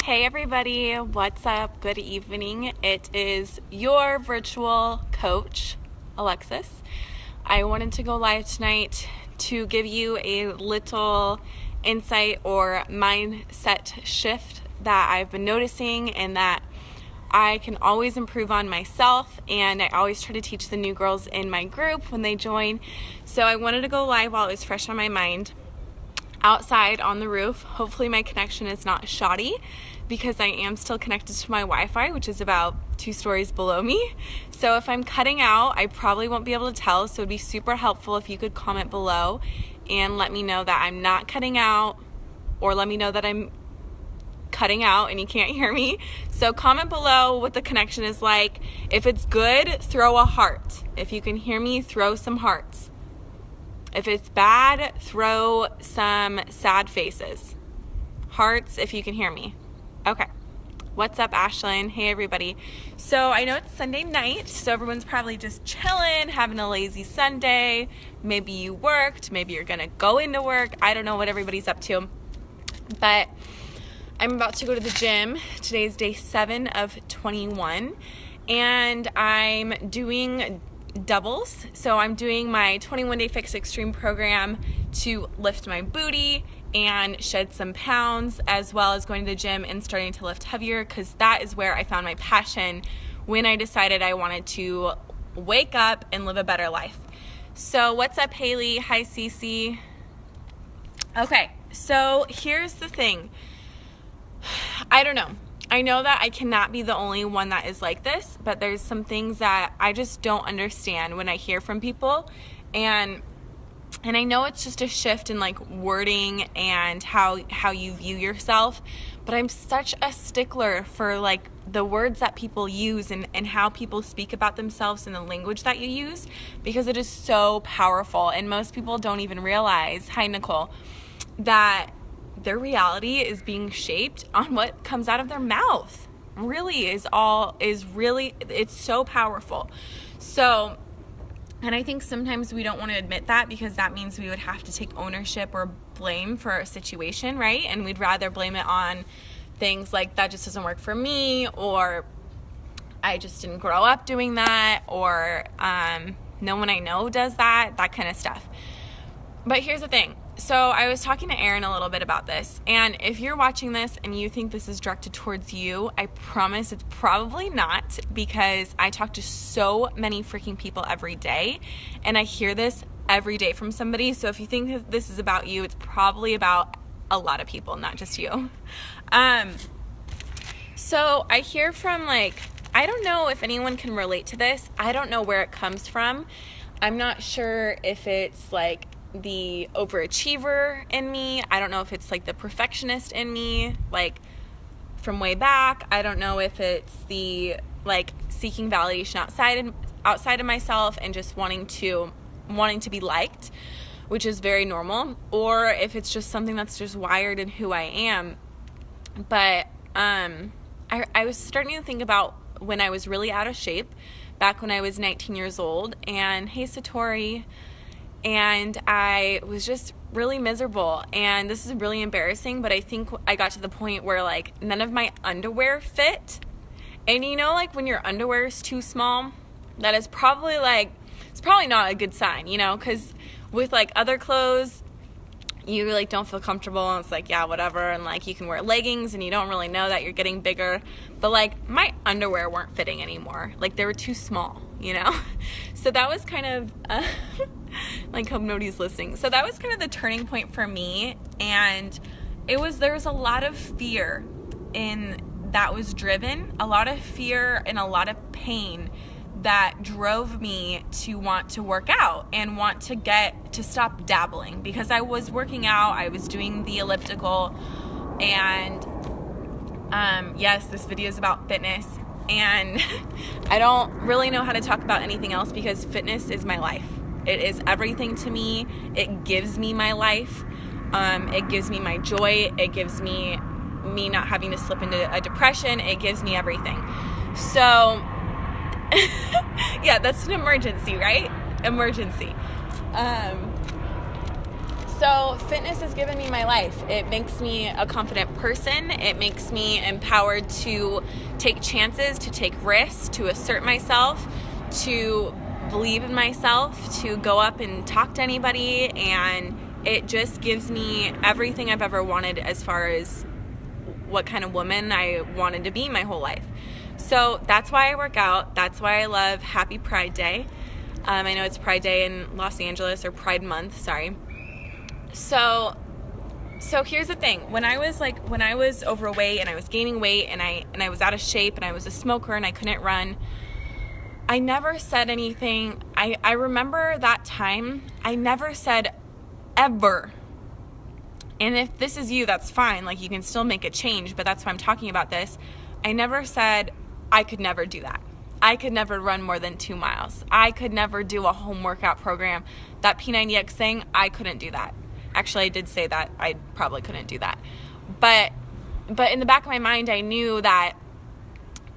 Hey everybody, what's up? Good evening. It is your virtual coach, Alexis. I wanted to go live tonight to give you a little insight or mindset shift that I've been noticing and that I can always improve on myself, and I always try to teach the new girls in my group when they join. So I wanted to go live while it was fresh on my mind. Outside on the roof. Hopefully my connection is not shoddy because I am still connected to my Wi-Fi, which is about 2 stories below me. So if I'm cutting out, I probably won't be able to tell. So it'd be super helpful if you could comment below and let me know that I'm not cutting out, or let me know that I'm cutting out and you can't hear me. So comment below what the connection is like. If it's good, throw a heart. If you can hear me, throw some hearts. If it's bad, throw some sad faces. Hearts if you can hear me. Okay. What's up, Ashlyn? Hey, everybody. So I know it's Sunday night, so everyone's probably just chilling, having a lazy Sunday. Maybe you worked. Maybe you're going to go into work. I don't know what everybody's up to. But I'm about to go to the gym. Today's day 7 of 21. And I'm doing doubles. So I'm doing my 21 Day Fix Extreme program to lift my booty and shed some pounds, as well as going to the gym and starting to lift heavier, because that is where I found my passion when I decided I wanted to wake up and live a better life. So what's up, Haley? Hi, Cece. Okay, so here's the thing. I don't know. I know that I cannot be the only one that is like this, but there's some things that I just don't understand when I hear from people, and I know it's just a shift in like wording and how you view yourself, but I'm such a stickler for like the words that people use and how people speak about themselves and the language that you use, because it is so powerful, and most people don't even realize, hi Nicole, that their reality is being shaped on what comes out of their mouth. It's so powerful. So, and I think sometimes we don't want to admit that, because that means we would have to take ownership or blame for a situation, right? And we'd rather blame it on things like that just doesn't work for me, or I just didn't grow up doing that, or no one I know does that kind of stuff. But here's the thing. So I was talking to Erin a little bit about this, and if you're watching this and you think this is directed towards you, I promise it's probably not, because I talk to so many freaking people every day, and I hear this every day from somebody. So if you think that this is about you, it's probably about a lot of people, not just you. So I hear from I don't know if anyone can relate to this. I don't know where it comes from. I'm not sure if it's the overachiever in me. I don't know if it's the perfectionist in me, from way back. I don't know if it's the seeking validation outside of myself and just wanting to be liked, which is very normal, or if it's just something that's just wired in who I am. But I was starting to think about when I was really out of shape, back when I was 19 years old, and hey Satori, and I was just really miserable, and this is really embarrassing, but I think I got to the point where none of my underwear fit. And when your underwear is too small, that is probably it's probably not a good sign, because with other clothes you don't feel comfortable, and it's yeah, whatever, and you can wear leggings and you don't really know that you're getting bigger, but my underwear weren't fitting anymore. They were too small, so that was kind of hope nobody's listening. So that was kind of the turning point for me, and there was a lot of fear that was driven, a lot of fear and a lot of pain that drove me to want to work out and want to stop dabbling, because I was working out, I was doing the elliptical, and yes, this video is about fitness, and I don't really know how to talk about anything else, because fitness is my life. It is everything to me. It gives me my life. It gives me my joy. It gives me not having to slip into a depression. It gives me everything. So yeah, that's an emergency, right? Emergency. So fitness has given me my life. It makes me a confident person. It makes me empowered to take chances, to take risks, to assert myself, to believe in myself, to go up and talk to anybody. And it just gives me everything I've ever wanted as far as what kind of woman I wanted to be my whole life. So that's why I work out. That's why I love Happy Pride Day. I know it's Pride Day in Los Angeles, or Pride Month, sorry. So here's the thing. When I was overweight and I was gaining weight and I was out of shape and I was a smoker and I couldn't run, I never said anything. I remember that time, I never said ever. And if this is you, that's fine. Like, you can still make a change, but that's why I'm talking about this. I never said I could never do that. I could never run more than 2 miles. I could never do a home workout program. That P90X thing, I couldn't do that. Actually, I did say that I probably couldn't do that. But in the back of my mind, I knew that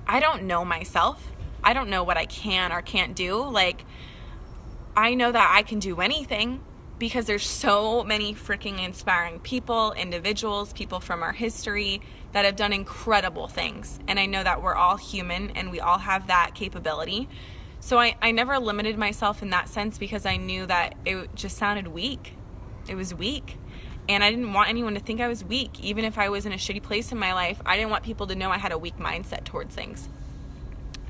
I don't know myself. I don't know what I can or can't do. Like, I know that I can do anything because there's so many freaking inspiring people, individuals, people from our history that have done incredible things. And I know that we're all human and we all have that capability. So I never limited myself in that sense because I knew that it just sounded weak. It was weak. And I didn't want anyone to think I was weak. Even if I was in a shitty place in my life, I didn't want people to know I had a weak mindset towards things.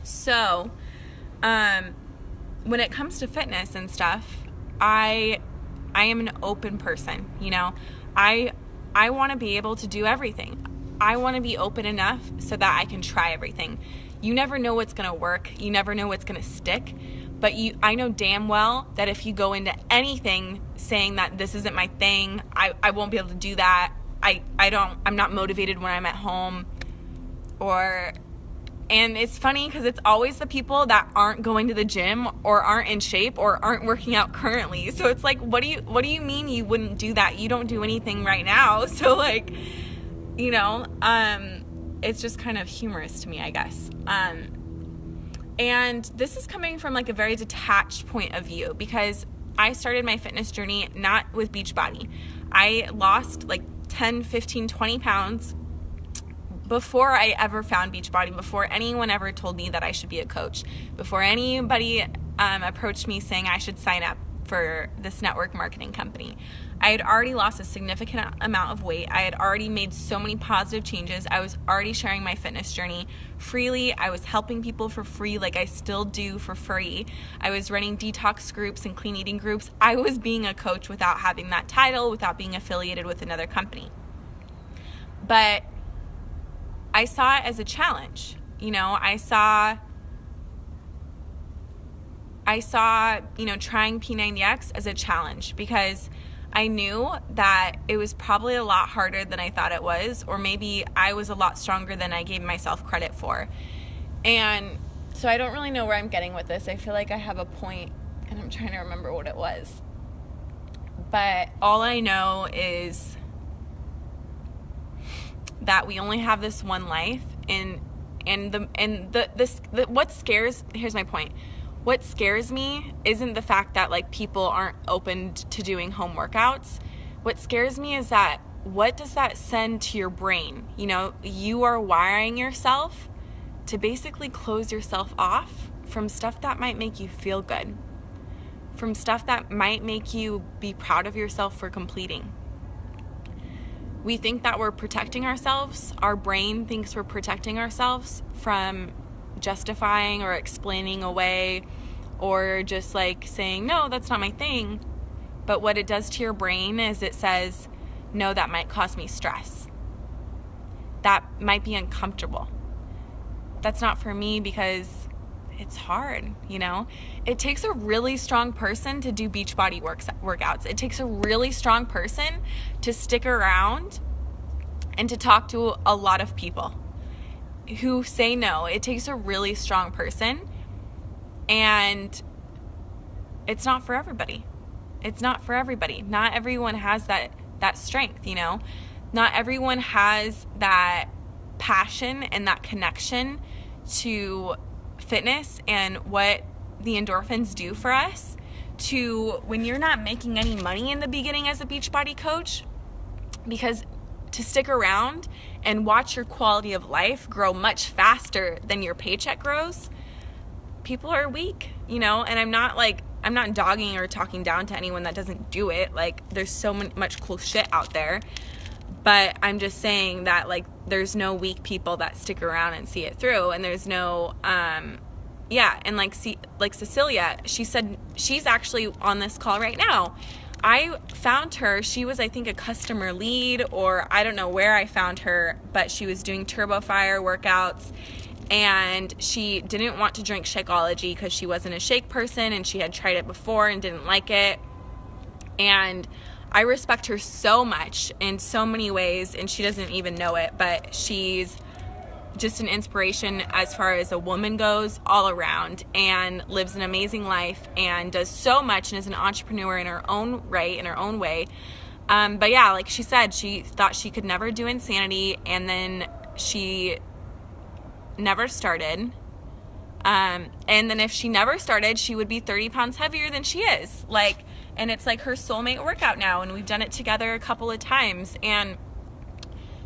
So, when it comes to fitness and stuff, I am an open person, you know. I want to be able to do everything. I want to be open enough so that I can try everything. You never know what's going to work. You never know what's going to stick. But I know damn well that if you go into anything saying that this isn't my thing, I won't be able to do that. I'm not motivated when I'm at home. And it's funny because it's always the people that aren't going to the gym or aren't in shape or aren't working out currently. So it's like, what do you mean you wouldn't do that? You don't do anything right now. So, like, you know, it's just kind of humorous to me, I guess. And this is coming from like a very detached point of view because I started my fitness journey not with Beachbody. I lost like 10, 15, 20 pounds before I ever found Beachbody, before anyone ever told me that I should be a coach, before anybody approached me saying I should sign up for this network marketing company. I had already lost a significant amount of weight. I had already made so many positive changes. I was already sharing my fitness journey freely. I was helping people for free, like I still do for free. I was running detox groups and clean eating groups. I was being a coach without having that title, without being affiliated with another company. But I saw it as a challenge. You know, I saw, you know, trying P90X as a challenge because I knew that it was probably a lot harder than I thought it was, or maybe I was a lot stronger than I gave myself credit for. And so I don't really know where I'm getting with this. I feel like I have a point and I'm trying to remember what it was. But all I know is that we only have this one life, and what scares, here's my point. What scares me isn't the fact that like people aren't open to doing home workouts. What scares me is that what does that send to your brain? You know, you are wiring yourself to basically close yourself off from stuff that might make you feel good, from stuff that might make you be proud of yourself for completing. We think that we're protecting ourselves. Our brain thinks we're protecting ourselves from justifying or explaining away or just like saying, no, that's not my thing. But what it does to your brain is it says, no, that might cause me stress. That might be uncomfortable. That's not for me because it's hard, you know? It takes a really strong person to do Beachbody workouts. It takes a really strong person to stick around and to talk to a lot of people who say no. It takes a really strong person, and it's not for everybody. It's not for everybody. Not everyone has that strength, you know? Not everyone has that passion and that connection to fitness and what the endorphins do for us when you're not making any money in the beginning as a Beachbody coach, because to stick around and watch your quality of life grow much faster than your paycheck grows, people are weak, and I'm not dogging or talking down to anyone that doesn't do it. Like, there's so much cool shit out there, but I'm just saying that, like, there's no weak people that stick around and see it through, and there's no, and like Cecilia, she said she's actually on this call right now. I found her, she was, I think, a customer lead, or I don't know where I found her, but she was doing TurboFire workouts, and she didn't want to drink Shakeology because she wasn't a shake person, and she had tried it before and didn't like it. And I respect her so much in so many ways, and she doesn't even know it, but she's just an inspiration as far as a woman goes all around, and lives an amazing life and does so much and is an entrepreneur in her own right, in her own way. But yeah, like she said, she thought she could never do Insanity, and then she never started. And then if she never started, she would be 30 pounds heavier than she is. Like, and it's like her soulmate workout now, and we've done it together a couple of times. And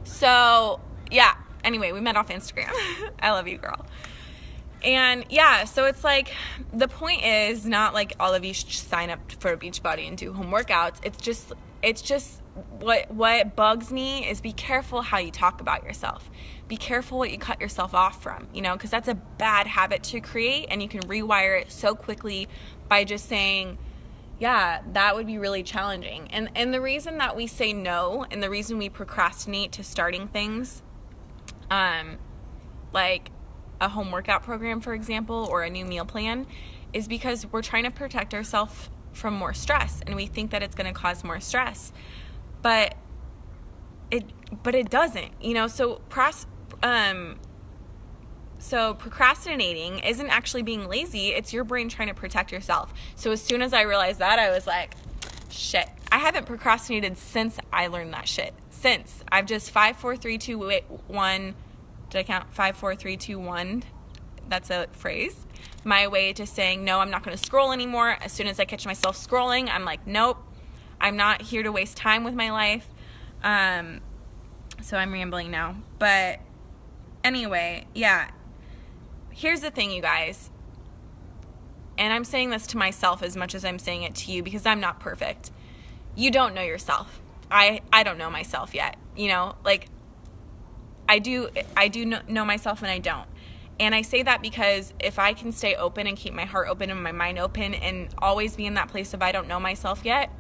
so, yeah. Anyway, we met off Instagram. I love you, girl. And yeah, so it's like, the point is not like all of you should sign up for Beachbody and do home workouts. It's just what bugs me is, be careful how you talk about yourself. Be careful what you cut yourself off from, because that's a bad habit to create, and you can rewire it so quickly by just saying, yeah, that would be really challenging. And the reason that we say no, and the reason we procrastinate to starting things, like a home workout program, for example, or a new meal plan, is because we're trying to protect ourselves from more stress, and we think that it's going to cause more stress, but it doesn't, so procrastinating isn't actually being lazy. It's your brain trying to protect yourself. So as soon as I realized that, I was like, shit, I haven't procrastinated since I learned that shit. Since I've just 5, 4, 3, 2, 1. Did I count 5, 4, 3, 2, 1? That's a phrase. My way to saying, no, I'm not going to scroll anymore. As soon as I catch myself scrolling, I'm like, nope, I'm not here to waste time with my life. So I'm rambling now. But anyway, yeah. Here's the thing, you guys. And I'm saying this to myself as much as I'm saying it to you, because I'm not perfect. You don't know yourself. I don't know myself yet. Like, I do know myself, and I don't. And I say that because if I can stay open and keep my heart open and my mind open, and always be in that place of I don't know myself yet,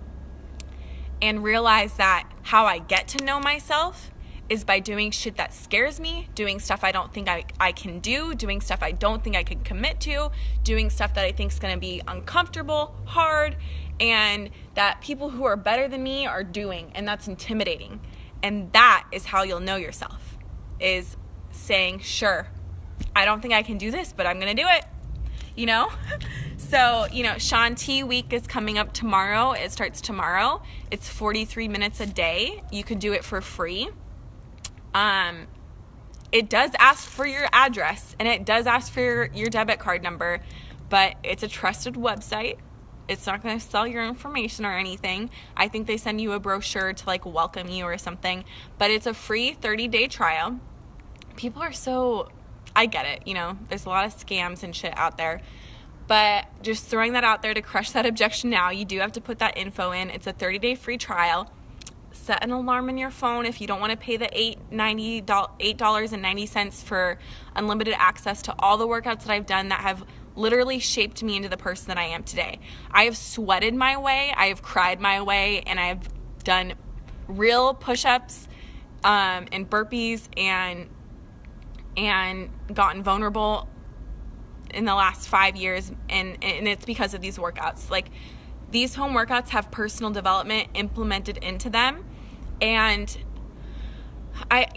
and realize that how I get to know myself is by doing shit that scares me, doing stuff I don't think I can do, doing stuff I don't think I can commit to, doing stuff that I think is going to be uncomfortable, hard, and that people who are better than me are doing, and that's intimidating. And that is how you'll know yourself, is saying, sure, I don't think I can do this, but I'm going to do it, So, Shaun T week is coming up tomorrow. It starts tomorrow. It's 43 minutes a day. You can do it for free. It does ask for your address, and it does ask for your debit card number, but it's a trusted website. It's not going to sell your information or anything. I think they send you a brochure to like welcome you or something, but it's a free 30-day trial. People are so, I get it, there's a lot of scams and shit out there, but just throwing that out there to crush that objection now, you do have to put that info in. It's a 30-day free trial. Set an alarm in your phone if you don't want to pay the $8.90 for unlimited access to all the workouts that I've done that have literally shaped me into the person that I am today. I have sweated my way, I have cried my way, and I've done real push-ups and burpees and gotten vulnerable in the last 5 years, and it's because of these workouts. Like, these home workouts have personal development implemented into them, and I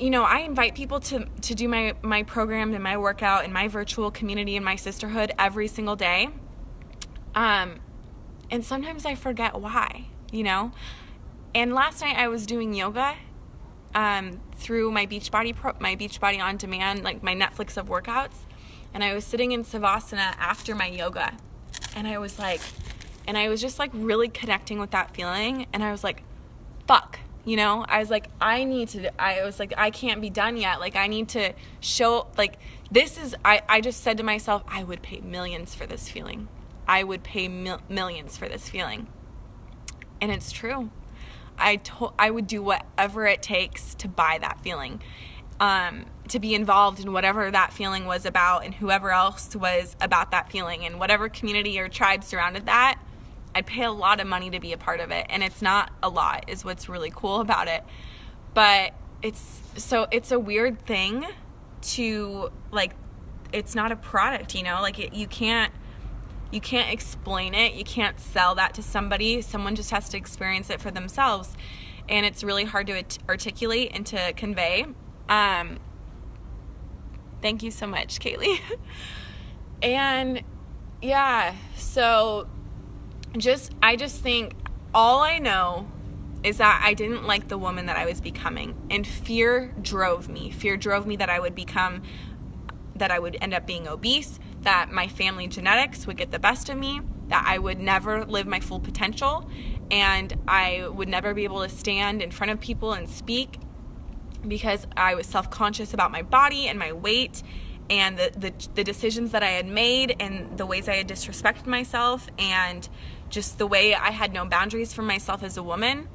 invite people to do my program and my workout and my virtual community and my sisterhood every single day. And sometimes I forget why, And last night I was doing yoga through my Beachbody on demand, like my Netflix of workouts, and I was sitting in Savasana after my yoga, and I was like, And I was just like really connecting with that feeling. And I was like, fuck, you know, I was like, I can't be done yet. Like, I need to show, like, I just said to myself, I would pay millions for this feeling. I would pay millions for this feeling. And it's true. I would do whatever it takes to buy that feeling, to be involved in whatever that feeling was about, and whoever else was about that feeling, and whatever community or tribe surrounded that. I'd pay a lot of money to be a part of it, and it's not a lot is what's really cool about it. But it's a weird thing to, like, it's not a product, you know, like you can't explain it. You can't sell that to somebody. Someone just has to experience it for themselves. And it's really hard to articulate and to convey. Thank you so much, Kaylee. And yeah, so I just think all I know is that I didn't like the woman that I was becoming. And fear drove me. Fear drove me that I would end up being obese, that my family genetics would get the best of me, that I would never live my full potential, and I would never be able to stand in front of people and speak because I was self-conscious about my body and my weight and the decisions that I had made and the ways I had disrespected myself and just the way I had no boundaries for myself as a woman.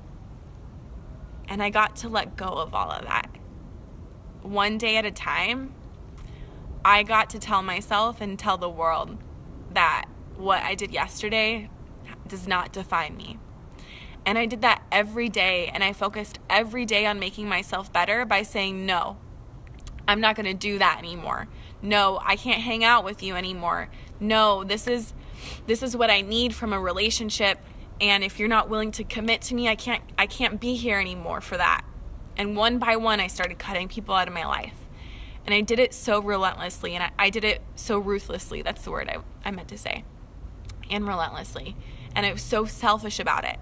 And I got to let go of all of that. One day at a time, I got to tell myself and tell the world that what I did yesterday does not define me. And I did that every day, and I focused every day on making myself better by saying, no, I'm not going to do that anymore. No, I can't hang out with you anymore. No, this is what I need from a relationship, and if you're not willing to commit to me, I can't be here anymore for that. And one by one, I started cutting people out of my life. And I did it so relentlessly, and I did it so ruthlessly. That's the word I meant to say. And relentlessly. And I was so selfish about it.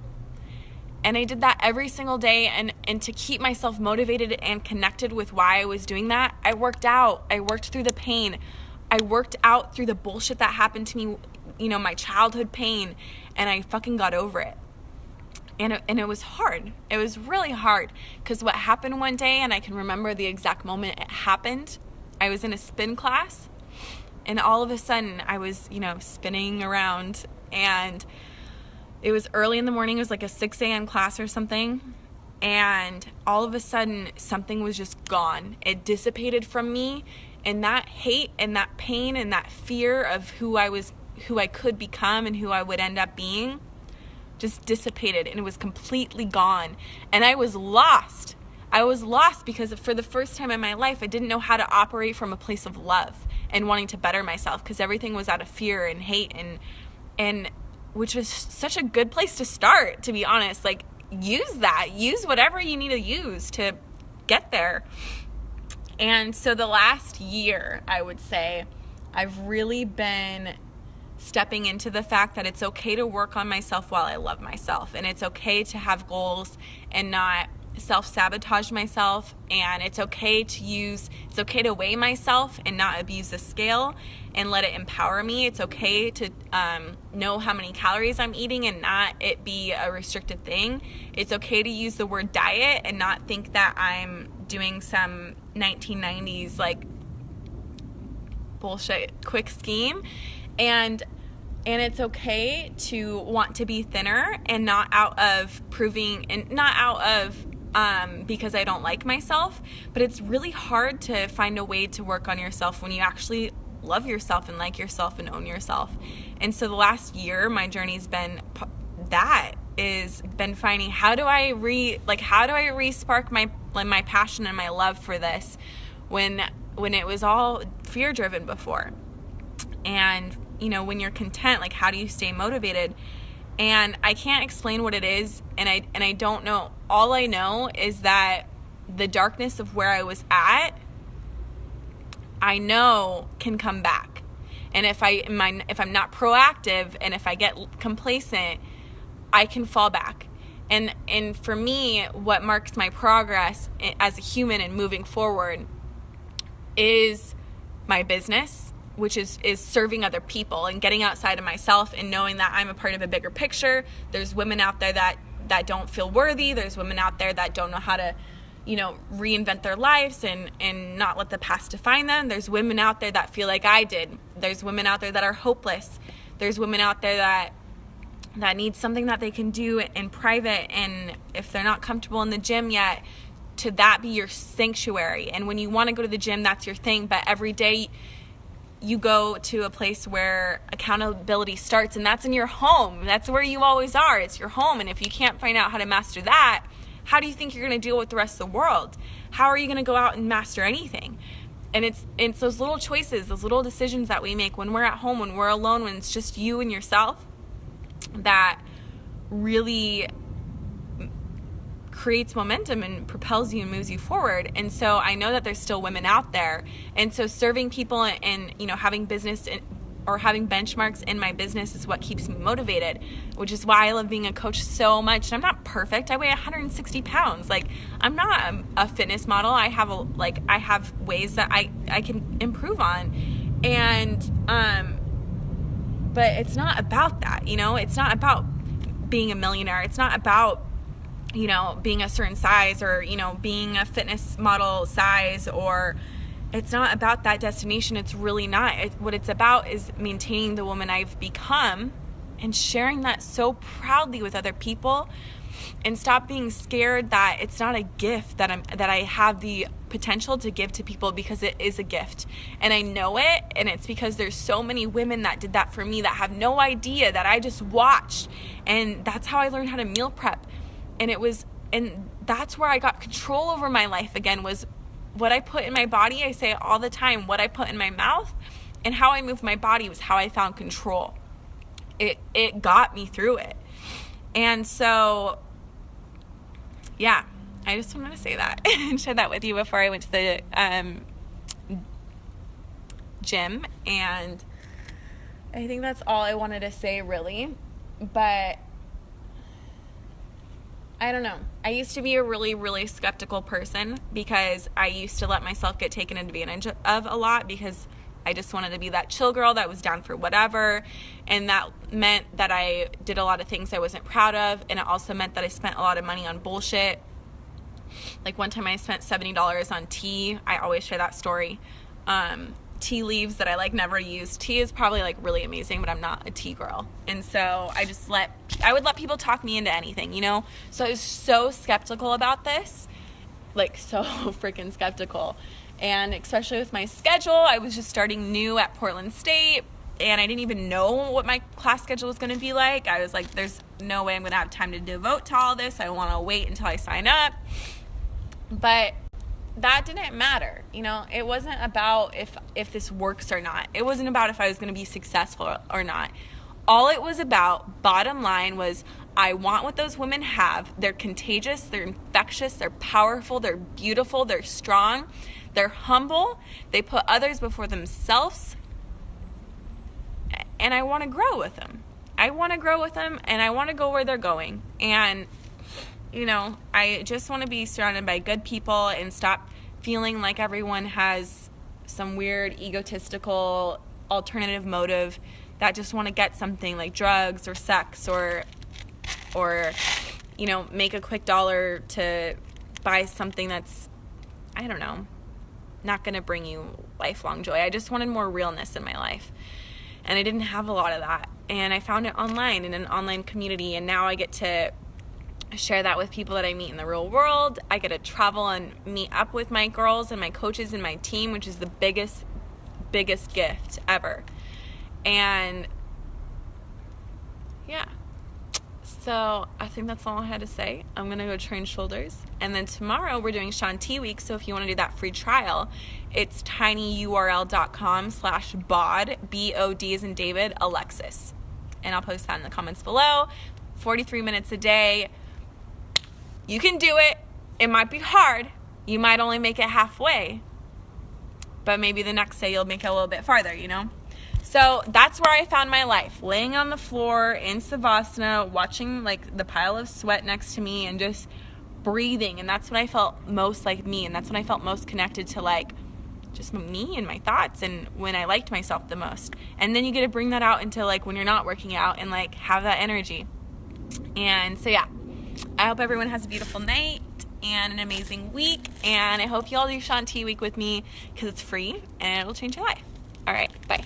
And I did that every single day, and to keep myself motivated and connected with why I was doing that, I worked out. I worked through the pain. I worked out through the bullshit that happened to me, you know, my childhood pain, and I fucking got over it. And it was hard. It was really hard because what happened one day, and I can remember the exact moment it happened, I was in a spin class, and all of a sudden I was, you know, spinning around, and it was early in the morning. It was like a 6 a.m. class or something, and all of a sudden something was just gone. It dissipated from me, and that hate and that pain and that fear of who I could become and who I would end up being just dissipated, and it was completely gone. And I was lost. I was lost because for the first time in my life, I didn't know how to operate from a place of love and wanting to better myself, because everything was out of fear and hate, and which was such a good place to start, to be honest. Like, use whatever you need to use to get there. And so the last year, I would say, I've really been stepping into the fact that it's okay to work on myself while I love myself, and it's okay to have goals and not self-sabotage myself, and it's okay to weigh myself and not abuse the scale and let it empower me. It's okay to know how many calories I'm eating and not it be a restrictive thing. It's okay to use the word diet and not think that I'm doing some 1990s like bullshit quick scheme. And it's okay to want to be thinner, and not out of because I don't like myself, but it's really hard to find a way to work on yourself when you actually love yourself and like yourself and own yourself. And so the last year, my journey's been finding how do I re-spark my passion and my love for this when it was all fear driven before. And you know, when you're content, like, how do you stay motivated? And I can't explain what it is, and I don't know. All I know is that the darkness of where I was at, I know can come back. And if I'm not proactive, and if I get complacent, I can fall back. And for me, what marks my progress as a human and moving forward is my business, which is serving other people and getting outside of myself and knowing that I'm a part of a bigger picture. There's women out there that don't feel worthy. There's women out there that don't know how to, reinvent their lives and not let the past define them. There's women out there that feel like I did. There's women out there that are hopeless. There's women out there that need something that they can do in private, and if they're not comfortable in the gym yet, to that be your sanctuary. And when you want to go to the gym, that's your thing, but every day you go to a place where accountability starts, and that's in your home. That's where you always are. It's your home. And if you can't find out how to master that, how do you think you're going to deal with the rest of the world? How are you going to go out and master anything? And it's those little choices, those little decisions that we make when we're at home, when we're alone, when it's just you and yourself, that really creates momentum and propels you and moves you forward. And so I know that there's still women out there. And so serving people and having business or having benchmarks in my business is what keeps me motivated, which is why I love being a coach so much. And I'm not perfect. I weigh 160 pounds. Like, I'm not a fitness model. I have ways that I can improve on. And, but it's not about that, it's not about being a millionaire. It's not about, being a certain size or, being a fitness model size, or it's not about that destination. It's really not. What it's about is maintaining the woman I've become and sharing that so proudly with other people, and stop being scared that it's not a gift that I have the potential to give to people, because it is a gift. And I know it, and it's because there's so many women that did that for me that have no idea, that I just watched. And that's how I learned how to meal prep. And that's where I got control over my life again, was what I put in my body. I say it all the time, what I put in my mouth and how I move my body was how I found control. It got me through it. And so, yeah, I just wanted to say that and share that with you before I went to the gym. And I think that's all I wanted to say, really. But I don't know. I used to be a really, really skeptical person, because I used to let myself get taken advantage of a lot, because I just wanted to be that chill girl that was down for whatever. And that meant that I did a lot of things I wasn't proud of. And it also meant that I spent a lot of money on bullshit. Like, one time I spent $70 on tea. I always share that story. Tea leaves that I never use. Tea is probably really amazing, but I'm not a tea girl. And so I would let people talk me into anything, So I was so skeptical about this, so freaking skeptical. And especially with my schedule, I was just starting new at Portland State, and I didn't even know what my class schedule was going to be like. I was like, there's no way I'm going to have time to devote to all this. I want to wait until I sign up. But that didn't matter. It wasn't about if this works or not. It wasn't about if I was going to be successful or not. All it was about, bottom line, was I want what those women have. They're contagious, they're infectious, they're powerful, they're beautiful, they're strong, they're humble, they put others before themselves, and I want to grow with them. I want to grow with them, and I want to go where they're going. And I just want to be surrounded by good people and stop feeling like everyone has some weird egotistical alternative motive that just want to get something like drugs or sex or make a quick dollar to buy something that's, I don't know, not going to bring you lifelong joy. I just wanted more realness in my life, and I didn't have a lot of that. And I found it online, in an online community, and now I get to share that with people that I meet in the real world. I get to travel and meet up with my girls and my coaches and my team, which is the biggest gift ever. And yeah, so I think that's all I had to say. I'm gonna go train shoulders, and then tomorrow we're doing Shaun T week. So if you want to do that free trial, it's tinyurl.com/bod, BOD as in David, Alexis, and I'll post that in the comments below. 43 minutes a day. You can do it. It might be hard. You might only make it halfway, but maybe the next day you'll make it a little bit farther, So that's where I found my life, laying on the floor in Savasana, watching the pile of sweat next to me and just breathing. And that's when I felt most like me. And that's when I felt most connected to just me and my thoughts and when I liked myself the most. And then you get to bring that out into like when you're not working out and like have that energy. And so yeah, I hope everyone has a beautiful night and an amazing week, and I hope you all do Shanti week with me because it's free and it'll change your life. All right, bye.